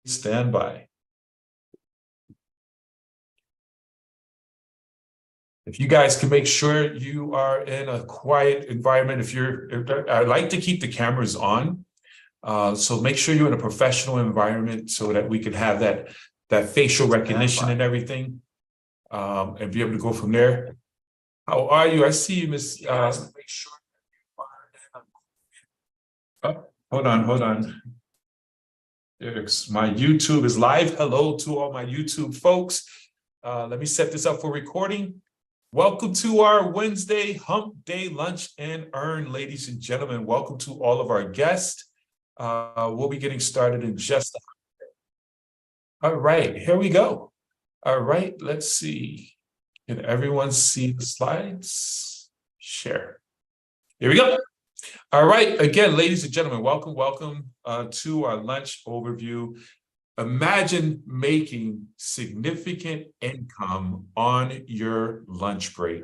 stand by. If you guys can make sure you are in a quiet environment, I like to keep the cameras on. So make sure you're in a professional environment so that we can have that facial recognition and everything, and be able to go from there. How are you? I see you, Miss. Hold on. My YouTube is live. Hello to all my YouTube folks. Let me set this up for recording. Welcome to our Wednesday Hump Day Lunch and Earn, ladies and gentlemen. Welcome to all of our guests. We'll be getting started in just a minute. All right, here we go. All right, let's see. Can everyone see the slides? Share. Here we go. All right, again, ladies and gentlemen, welcome to our lunch overview. Imagine making significant income on your lunch break.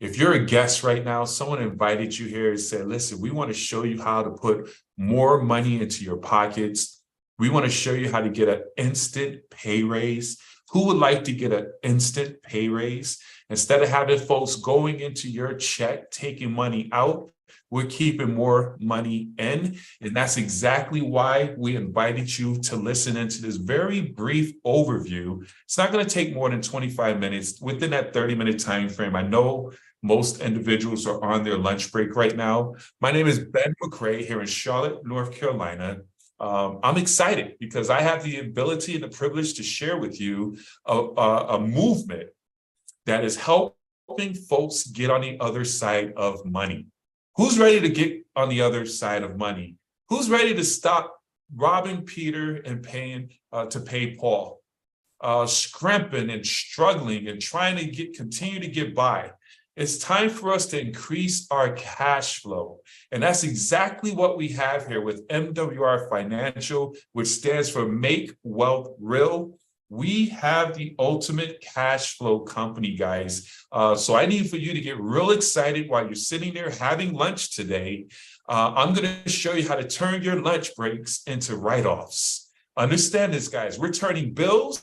If you're a guest right now, someone invited you here and said, listen, we want to show you how to put more money into your pockets. We want to show you how to get an instant pay raise. Who would like to get an instant pay raise? Instead of having folks going into your check, taking money out, we're keeping more money in. And that's exactly why we invited you to listen into this very brief overview. It's not going to take more than 25 minutes within that 30-minute time frame. I know most individuals are on their lunch break right now. My name is Ben McCrae here in Charlotte, North Carolina. I'm excited because I have the ability and the privilege to share with you a movement that is helping folks get on the other side of money. Who's ready to get on the other side of money? Who's ready to stop robbing Peter and paying to pay Paul? Scrimping and struggling and trying to continue to get by. It's time for us to increase our cash flow. And that's exactly what we have here with MWR Financial, which stands for Make Wealth Real. We have the ultimate cash flow company, guys. So I need for you to get real excited while you're sitting there having lunch today. I'm going to show you how to turn your lunch breaks into write-offs. Understand this, guys. We're turning bills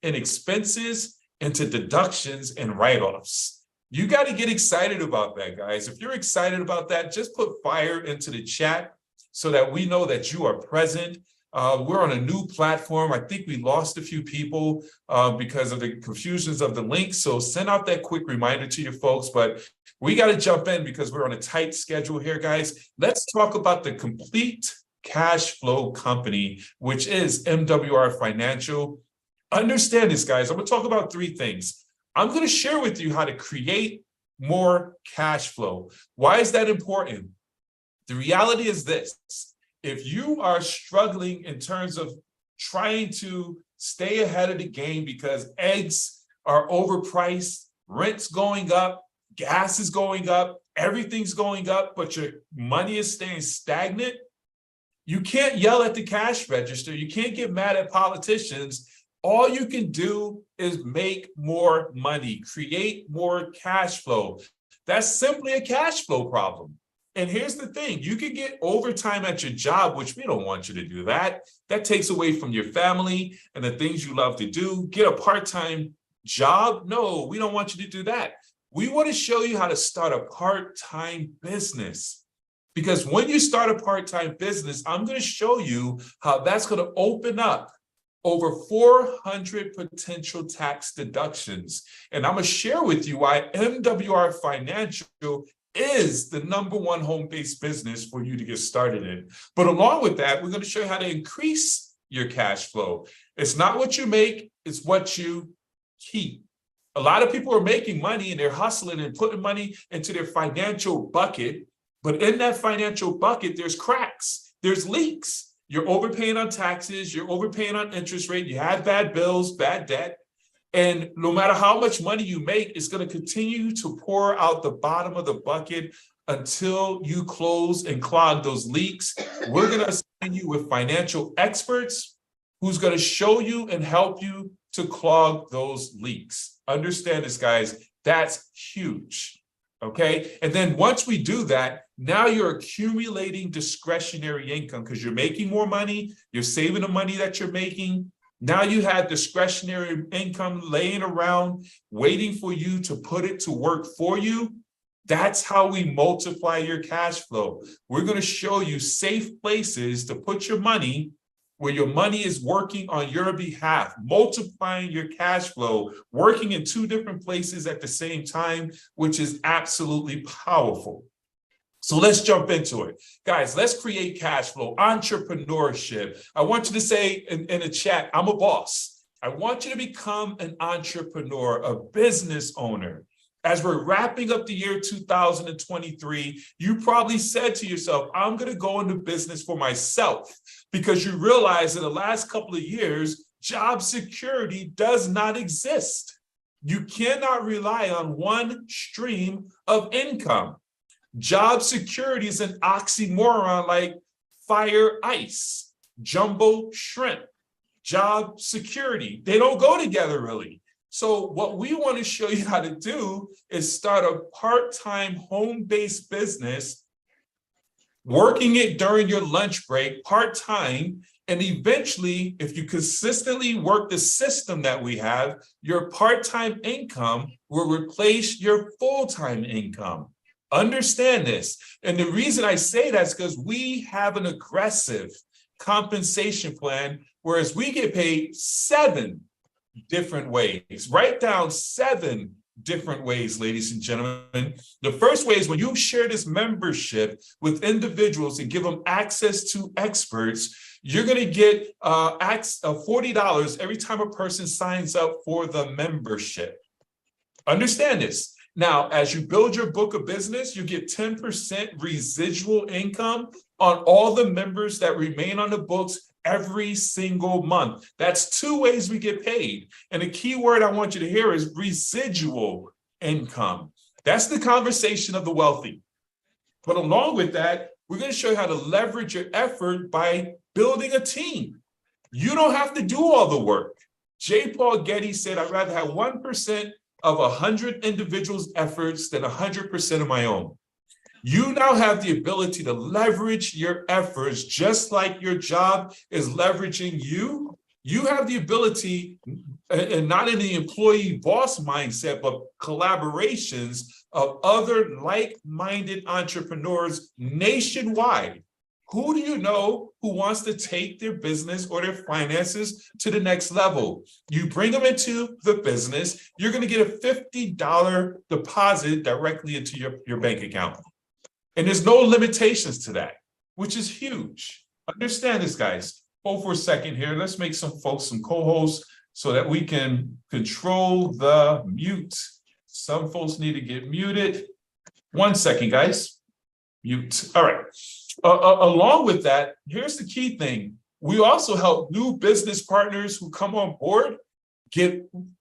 and expenses into deductions and write-offs. You got to get excited about that, guys. If you're excited about that, just put fire into the chat so that we know that you are present. We're on a new platform. I think we lost a few people because of the confusions of the link. So send out that quick reminder to your folks. But we got to jump in because we're on a tight schedule here, guys. Let's talk about the complete cash flow company, which is MWR Financial. Understand this, guys. I'm going to talk about three things. I'm going to share with you how to create more cash flow. Why is that important? The reality is this. If you are struggling in terms of trying to stay ahead of the game because eggs are overpriced, rent's going up, gas is going up, everything's going up, but your money is staying stagnant, you can't yell at the cash register. You can't get mad at politicians. All you can do is make more money, create more cash flow. That's simply a cash flow problem. And here's the thing, you can get overtime at your job, which we don't want you to do that. That takes away from your family and the things you love to do. Get a part-time job. No, we don't want you to do that. We want to show you how to start a part-time business. Because when you start a part-time business, I'm going to show you how that's going to open up over 400 potential tax deductions. And I'm going to share with you why MWR Financial is the #1 home-based business for you to get started in. But along with that, we're going to show you how to increase your cash flow. It's not what you make, it's what you keep. A lot of people are making money and they're hustling and putting money into their financial bucket. But in that financial bucket, there's cracks, there's leaks. You're overpaying on taxes, you're overpaying on interest rate, you have bad bills, bad debt. And no matter how much money you make, it's going to continue to pour out the bottom of the bucket until you close and clog those leaks. We're going to assign you with financial experts who's going to show you and help you to clog those leaks. Understand this, guys. That's huge. Okay. And then once we do that, now you're accumulating discretionary income because you're making more money, you're saving the money that you're making. Now you have discretionary income laying around, waiting for you to put it to work for you. That's how we multiply your cash flow. We're going to show you safe places to put your money where your money is working on your behalf, multiplying your cash flow, working in two different places at the same time, which is absolutely powerful. So let's jump into it. Guys, let's create cash flow, entrepreneurship. I want you to say in the chat, I'm a boss. I want you to become an entrepreneur, a business owner. As we're wrapping up the year 2023, you probably said to yourself, I'm going to go into business for myself, because you realize in the last couple of years, job security does not exist. You cannot rely on one stream of income. Job security is an oxymoron like fire ice, jumbo shrimp, job security. They don't go together really. So what we want to show you how to do is start a part-time home-based business, working it during your lunch break, part-time, and eventually, if you consistently work the system that we have, your part-time income will replace your full-time income. Understand this. And the reason I say that is because we have an aggressive compensation plan, whereas we get paid 7 different ways. Write down 7 different ways, ladies and gentlemen. The first way is when you share this membership with individuals and give them access to experts, you're going to get $40 every time a person signs up for the membership. Understand this. Now, as you build your book of business, you get 10% residual income on all the members that remain on the books every single month. That's 2 ways we get paid. And the key word I want you to hear is residual income. That's the conversation of the wealthy. But along with that, we're going to show you how to leverage your effort by building a team. You don't have to do all the work. J. Paul Getty said, I'd rather have 1% of 100 individuals' efforts than 100% of my own. You now have the ability to leverage your efforts just like your job is leveraging you. You have the ability, and not in the employee boss mindset, but collaborations of other like-minded entrepreneurs nationwide. Who do you know who wants to take their business or their finances to the next level? You bring them into the business, you're going to get a $50 deposit directly into your bank account. And there's no limitations to that, which is huge. Understand this, guys. Hold for a second here. Let's make some folks some co-hosts so that we can control the mute. Some folks need to get muted. 1 second, guys. Mute. All right. Along with that, here's the key thing. We also help new business partners who come on board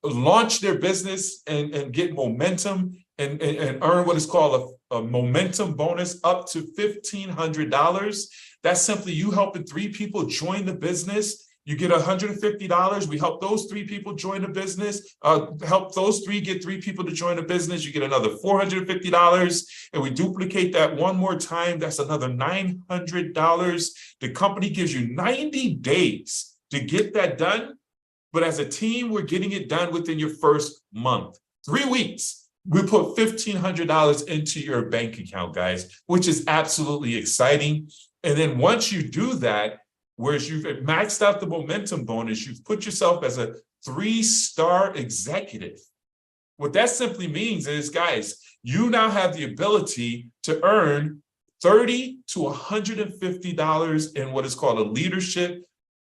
launch their business and get momentum and earn what is called a momentum bonus up to $1,500. That's simply you helping 3 people join the business. You get $150. We help those 3 people join the business. Help those 3 get 3 people to join the business. You get another $450. And we duplicate that one more time. That's another $900. The company gives you 90 days to get that done. But as a team, we're getting it done within your first month. 3 weeks. We put $1,500 into your bank account, guys, which is absolutely exciting. And then once you do that, whereas you've maxed out the momentum bonus, you've put yourself as a 3-star executive. What that simply means is, guys, you now have the ability to earn $30 to $150 in what is called a leadership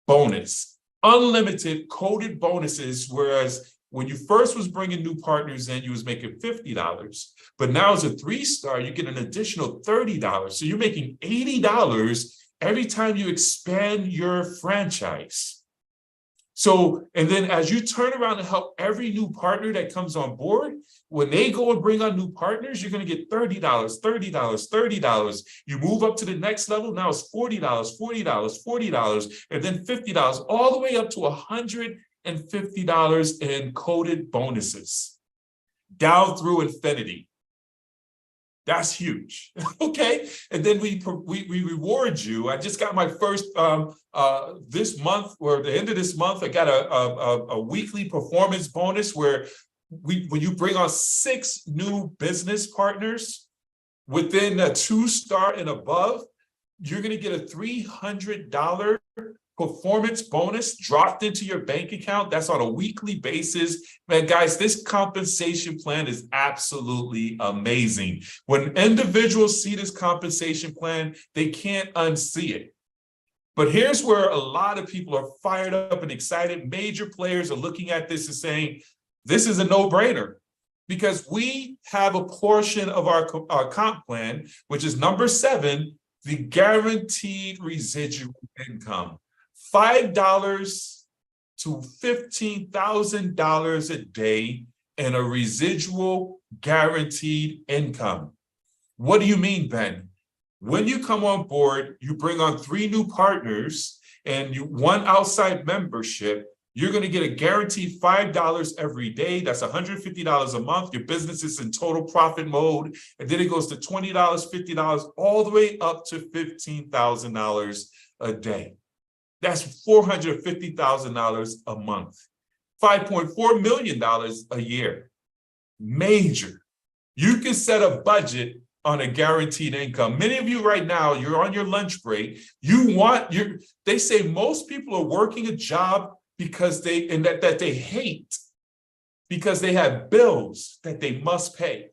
bonus. Unlimited coded bonuses, whereas when you first was bringing new partners in, you was making $50. But now as a 3-star, you get an additional $30. So you're making $80 every time you expand your franchise. So, and then as you turn around and help every new partner that comes on board, when they go and bring on new partners, you're going to get $30, $30, $30. You move up to the next level. Now it's $40, $40, $40, and then $50, all the way up to $150 in coded bonuses down through infinity. That's huge. Okay. And then we reward you. I just got my first this month, or the end of this month, I got a weekly performance bonus where when you bring on 6 new business partners within a 2-star and above, you're going to get a $300 performance bonus dropped into your bank account. That's on a weekly basis. Man, guys, this compensation plan is absolutely amazing. When individuals see this compensation plan, they can't unsee it. But here's where a lot of people are fired up and excited. Major players are looking at this and saying, this is a no-brainer, because we have a portion of our comp plan, which is number 7, the guaranteed residual income. $5 to $15,000 a day and a residual guaranteed income. What do you mean, Ben? When you come on board, you bring on 3 new partners and 1 outside membership, you're going to get a guaranteed $5 every day. That's $150 a month. Your business is in total profit mode. And then it goes to $20, $50, all the way up to $15,000 a day. That's $450,000 a month, $5.4 million a year. Major. You can set a budget on a guaranteed income. Many of you right now, you're on your lunch break. They say most people are working a job because that they hate, because they have bills that they must pay.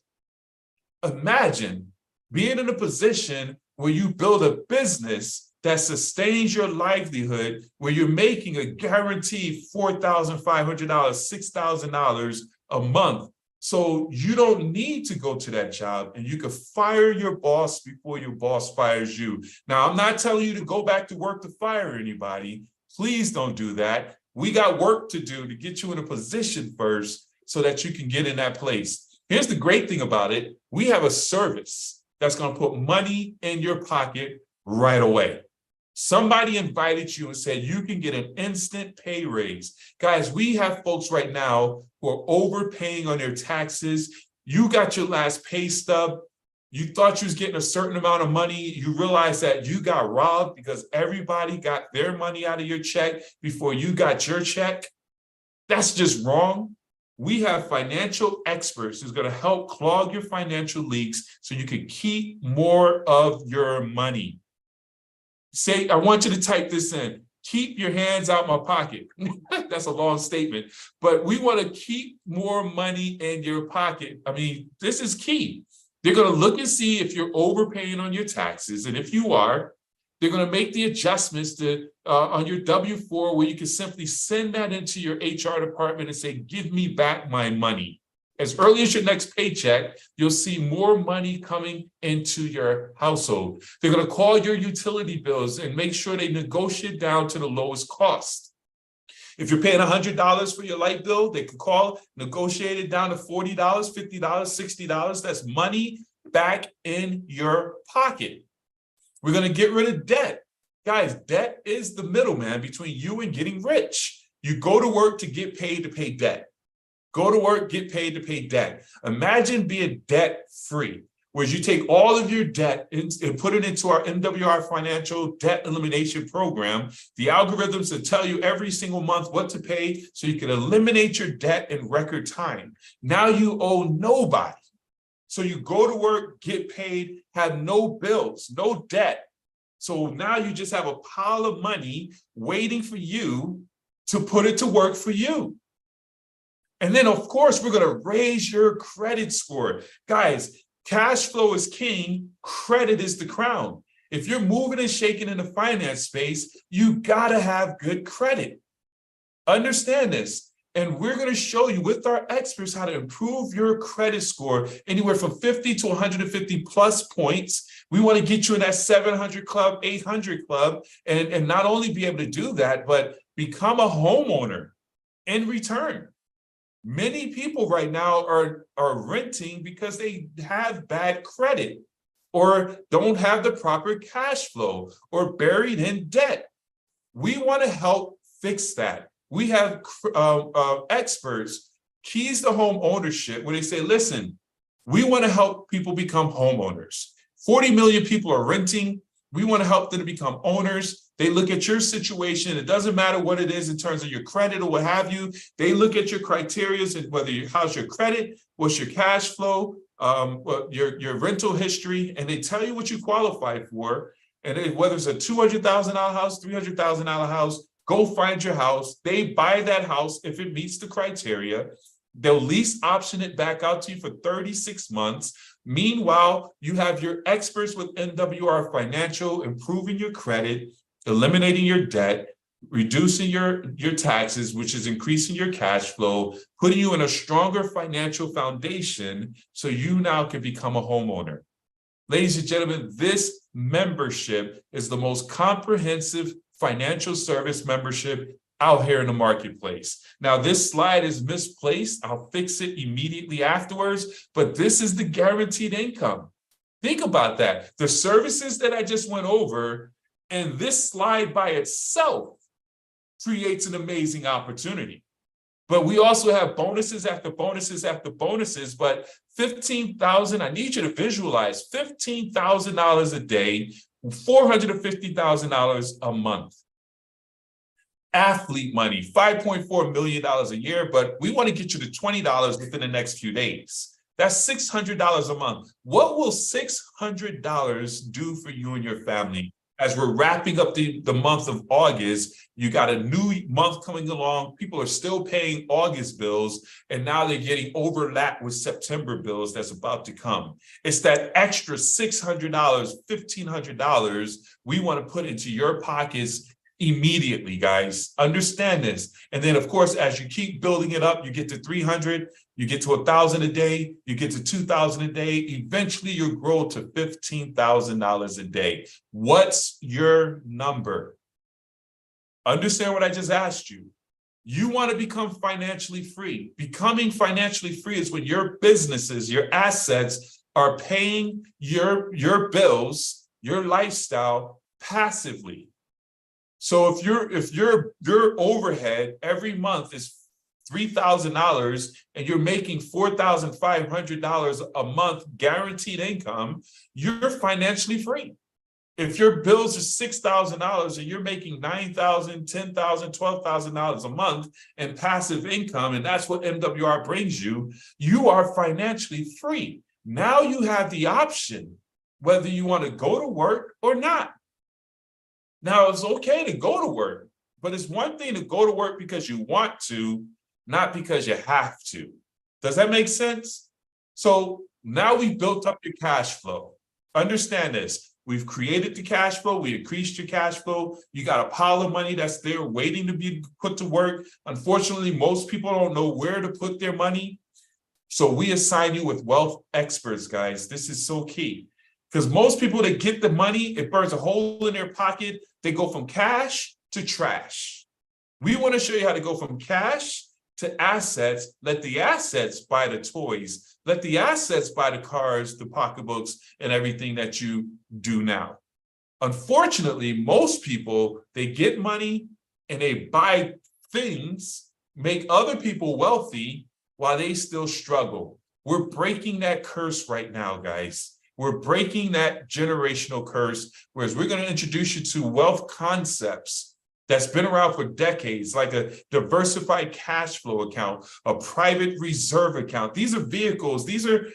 Imagine being in a position where you build a business that sustains your livelihood, where you're making a guaranteed $4,500, $6,000 a month. So you don't need to go to that job, and you can fire your boss before your boss fires you. Now, I'm not telling you to go back to work to fire anybody. Please don't do that. We got work to do to get you in a position first so that you can get in that place. Here's the great thing about it. We have a service that's going to put money in your pocket right away. Somebody invited you and said you can get an instant pay raise. Guys, we have folks right now who are overpaying on their taxes. You got your last pay stub. You thought you was getting a certain amount of money. You realize that you got robbed because everybody got their money out of your check before you got your check. That's just wrong. We have financial experts who's going to help clog your financial leaks so you can keep more of your money. Say, I want you to type this in. Keep your hands out my pocket. That's a long statement, but we want to keep more money in your pocket. I mean, this is key. They're going to look and see if you're overpaying on your taxes. And if you are, they're going to make the adjustments to on your W-4, where you can simply send that into your HR department and say, give me back my money. As early as your next paycheck, you'll see more money coming into your household. They're going to call your utility bills and make sure they negotiate down to the lowest cost. If you're paying $100 for your light bill, they can call, negotiate it down to $40, $50, $60. That's money back in your pocket. We're going to get rid of debt. Guys, debt is the middleman between you and getting rich. You go to work to get paid to pay debt. Go to work, get paid to pay debt. Imagine being debt-free, where you take all of your debt and put it into our MWR financial debt elimination program. The algorithms will tell you every single month what to pay so you can eliminate your debt in record time. Now you owe nobody. So you go to work, get paid, have no bills, no debt. So now you just have a pile of money waiting for you to put it to work for you. And then, of course, we're going to raise your credit score. Guys, cash flow is king. Credit is the crown. If you're moving and shaking in the finance space, you got to have good credit. Understand this. And we're going to show you with our experts how to improve your credit score anywhere from 50 to 150 plus points. We want to get you in that 700 club, 800 club, and not only be able to do that, but become a homeowner in return. Many people right now are renting because they have bad credit or don't have the proper cash flow or buried in debt. We want to help fix that. We have experts, keys to home ownership, where they say, listen, We want to help people become homeowners. 40 million people are renting. We want to help them to become owners. They look at your situation. It doesn't matter what it is in terms of your credit or what have you. They look at your criteria and whether how's your credit, what's your cash flow, your rental history, and they tell you what you qualify for. And whether it's a $200,000 house, $300,000 house, go find your house. They buy that house if it meets the criteria. They'll lease option it back out to you for 36 months. Meanwhile, you have your experts with MWR Financial improving your credit, eliminating your debt, reducing your taxes, which is increasing your cash flow, putting you in a stronger financial foundation so you now can become a homeowner. Ladies and gentlemen, this membership is the most comprehensive financial service membership out here in the marketplace. Now, this slide is misplaced. I'll fix it immediately afterwards, but this is the guaranteed income. Think about that. The services that I just went over, and this slide by itself creates an amazing opportunity. But we also have bonuses after bonuses after bonuses, but $15,000, I need you to visualize $15,000 a day, $450,000 a month. Athlete money, $5.4 million a year, but we want to get you to $20 within the next few days. That's $600 a month. What will $600 do for you and your family? As we're wrapping up the month of August, you got a new month coming along. People are still paying August bills, and now they're getting overlapped with September bills that's about to come. It's that extra $600, $1,500 we want to put into your pockets immediately, guys. Understand this. And then, of course, as you keep building it up, you get to 300, you get to 1,000 a day, you get to 2,000 a day. Eventually, you'll grow to $15,000 a day. What's your number? Understand what I just asked you. You want to become financially free. Becoming financially free is when your businesses, your assets are paying your bills, your lifestyle passively. So if your overhead every month is $3,000 and you're making $4,500 a month guaranteed income, you're financially free. If your bills are $6,000 and you're making $9,000, $10,000, $12,000 a month in passive income, and that's what MWR brings you, you are financially free. Now you have the option whether you want to go to work or not. Now, it's okay to go to work, but it's one thing to go to work because you want to, not because you have to. Does that make sense? So now we've built up your cash flow. Understand this. We've created the cash flow. We increased your cash flow. You got a pile of money that's there waiting to be put to work. Unfortunately, most people don't know where to put their money. So we assign you with wealth experts, guys. This is so key. Because most people that get the money, it burns a hole in their pocket. They go from cash to trash. We want to show you how to go from cash to assets. Let the assets buy the toys. Let the assets buy the cars, the pocketbooks, and everything that you do now. Unfortunately, most people, they get money and they buy things, make other people wealthy while they still struggle. We're breaking that curse right now, guys. We're breaking that generational curse, whereas we're going to introduce you to wealth concepts that's been around for decades, like a diversified cash flow account, a private reserve account. These are vehicles. These are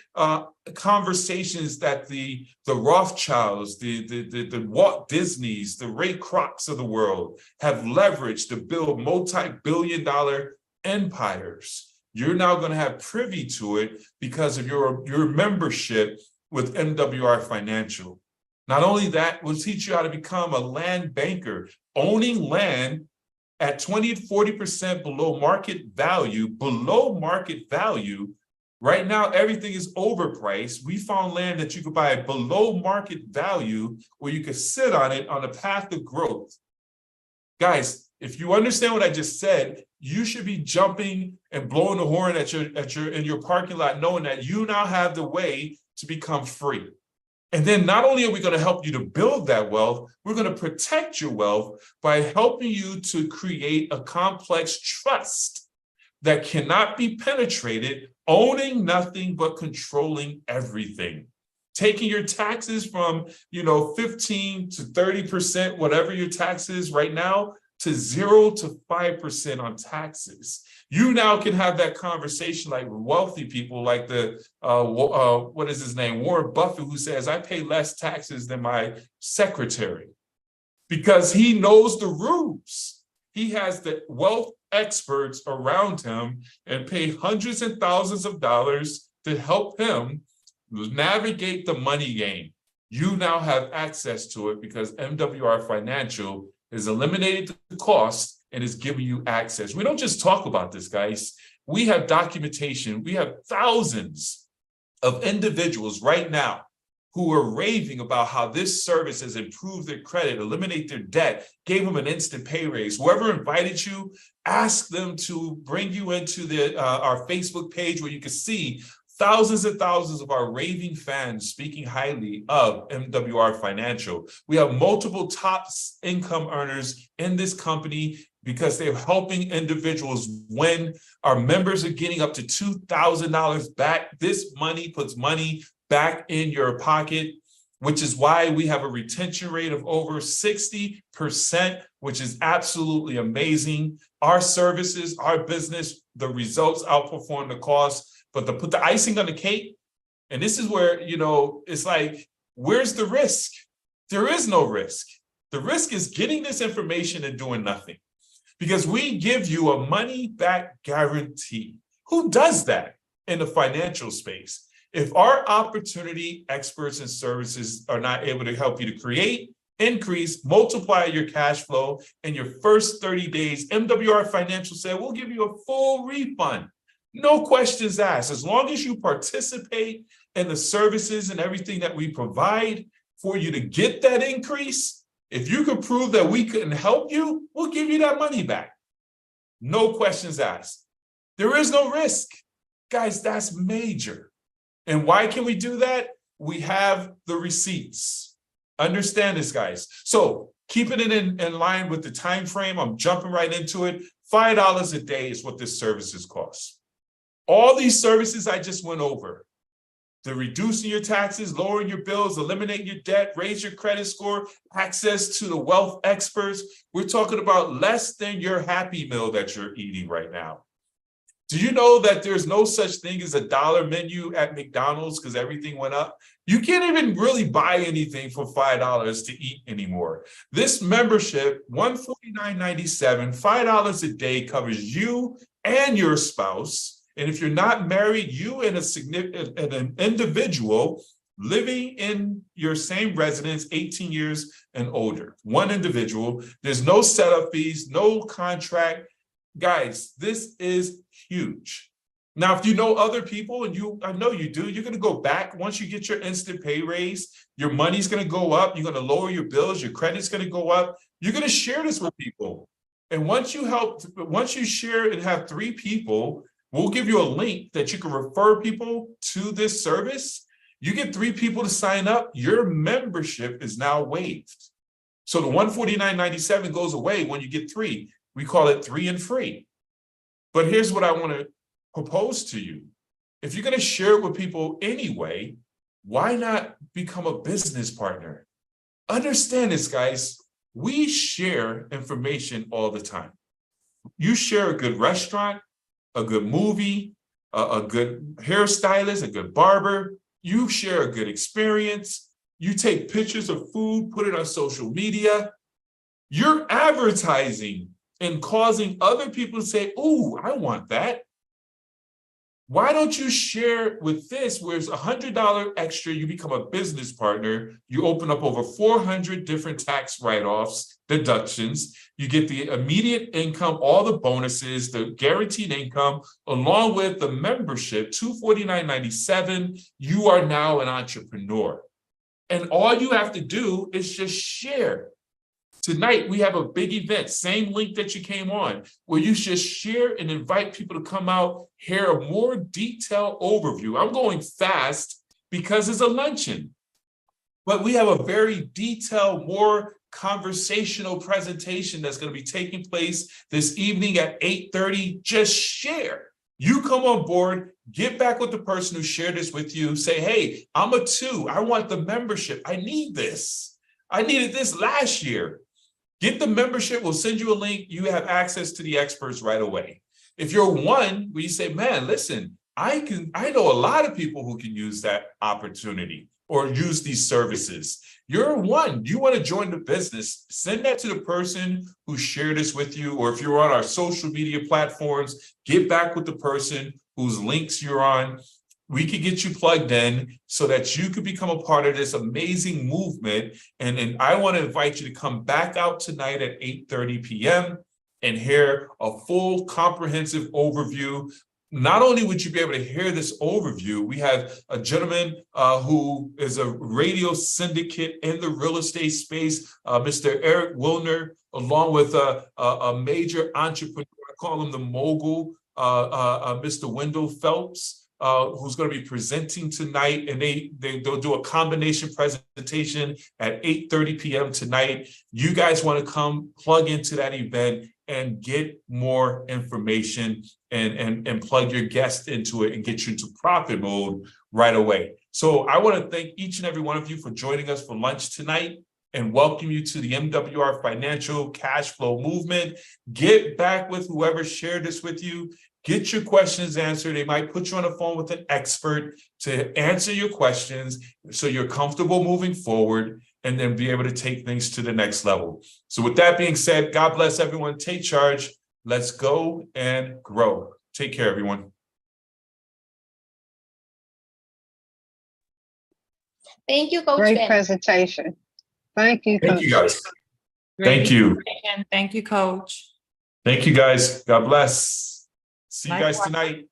conversations that the Rothschilds, the Walt Disneys, the Ray Krocs of the world have leveraged to build multi-billion-dollar empires. You're now going to have privy to it because of your membership with MWR Financial. Not only that, we'll teach you how to become a land banker, owning land at 20 to 40% below market value. Right now, everything is overpriced. We found land that you could buy below market value where you could sit on it on a path of growth. Guys, if you understand what I just said, you should be jumping and blowing the horn in your parking lot, knowing that you now have the way to become free. And then not only are we going to help you to build that wealth, we're going to protect your wealth by helping you to create a complex trust that cannot be penetrated, owning nothing but controlling everything. Taking your taxes from, 15 to 30%, whatever your tax is right now, to 0 to 5% on taxes. You now can have that conversation like wealthy people, like what is his name, Warren Buffett, who says, I pay less taxes than my secretary, because he knows the rules. He has the wealth experts around him and pay hundreds and thousands of dollars to help him navigate the money game. You now have access to it because MWR Financial is eliminated the cost and is giving you access. We don't just talk about this, guys. We have documentation. We have thousands of individuals right now who are raving about how this service has improved their credit, eliminate their debt, gave them an instant pay raise. Whoever invited you, ask them to bring you into our Facebook page where you can see thousands and thousands of our raving fans speaking highly of MWR Financial. We have multiple top income earners in this company because they're helping individuals win. Our members are getting up to $2,000 back. This money puts money back in your pocket, which is why we have a retention rate of over 60%, which is absolutely amazing. Our services, our business, the results outperform the cost. But to put the icing on the cake, and this is where, it's like, where's the risk? There is no risk. The risk is getting this information and doing nothing, because we give you a money back guarantee. Who does that in the financial space? If our opportunity experts and services are not able to help you to create, increase, multiply your cash flow in your first 30 days, MWR Financial said, we'll give you a full refund. No questions asked. As long as you participate in the services and everything that we provide for you to get that increase, if you could prove that we couldn't help you, we'll give you that money back. No questions asked. There is no risk. Guys, that's major. And why can we do that? We have the receipts. Understand this, guys. So keeping it in line with the time frame, I'm jumping right into it. $5 a day is what this services cost. All these services I just went over, the reducing your taxes, lowering your bills, eliminating your debt, raise your credit score, access to the wealth experts. We're talking about less than your Happy Meal that you're eating right now. Do you know that there's no such thing as a dollar menu at McDonald's because everything went up? You can't even really buy anything for $5 to eat anymore. This membership, $149.97, $5 a day covers you and your spouse. And if you're not married, you and an individual living in your same residence, 18 years and older, one individual. There's no setup fees, no contract. Guys, this is huge. Now, if you know other people, and I know you do, you're going to go back. Once you get your instant pay raise, your money's going to go up. You're going to lower your bills. Your credit's going to go up. You're going to share this with people. And once you share and have 3 people, we'll give you a link that you can refer people to this service. You get 3 people to sign up, your membership is now waived. So the $149.97 goes away when you get 3. We call it 3 and free. But here's what I want to propose to you. If you're going to share it with people anyway, why not become a business partner? Understand this, guys. We share information all the time. You share a good restaurant, a good movie, a good hairstylist, a good barber. You share a good experience. You take pictures of food, put it on social media. You're advertising and causing other people to say, "Ooh, I want that." Why don't you share with this, where it's $100 extra, you become a business partner, you open up over 400 different tax write-offs, deductions, you get the immediate income, all the bonuses, the guaranteed income, along with the membership, $249.97, you are now an entrepreneur. And all you have to do is just share. Tonight, we have a big event, same link that you came on, where you just share and invite people to come out, hear a more detailed overview. I'm going fast because it's a luncheon, but we have a very detailed, more conversational presentation that's going to be taking place this evening at 8:30. Just share. You come on board, get back with the person who shared this with you, say, hey, I'm a 2. I want the membership. I need this. I needed this last year. Get the membership. We'll send you a link. You have access to the experts right away. If you're 1, where you say, man, listen, I know a lot of people who can use that opportunity or use these services. You're 1, you want to join the business, send that to the person who shared this with you, or if you're on our social media platforms, get back with the person whose links you're on. We could get you plugged in so that you could become a part of this amazing movement. And I want to invite you to come back out tonight at 8:30 p.m. and hear a full comprehensive overview. Not only would you be able to hear this overview, we have a gentleman who is a radio syndicate in the real estate space, Mr. Eric Wilner, along with a major entrepreneur, I call him the mogul, Mr. Wendell Phelps, who's going to be presenting tonight, and they'll do a combination presentation at 8:30 p.m. tonight. You guys want to come plug into that event and get more information and plug your guest into it and get you into profit mode right away. So I want to thank each and every one of you for joining us for lunch tonight and welcome you to the MWR Financial Cash Flow Movement. Get back with whoever shared this with you. Get your questions answered. They might put you on the phone with an expert to answer your questions so you're comfortable moving forward and then be able to take things to the next level. So with that being said, God bless everyone. Take charge. Let's go and grow. Take care, everyone. Thank you, Coach Great Ben. presentation. Thank you, Coach. Thank you, guys. Great Thank you. presentation. Thank you, Coach. Thank you, guys. God bless. See you guys Likewise. tonight.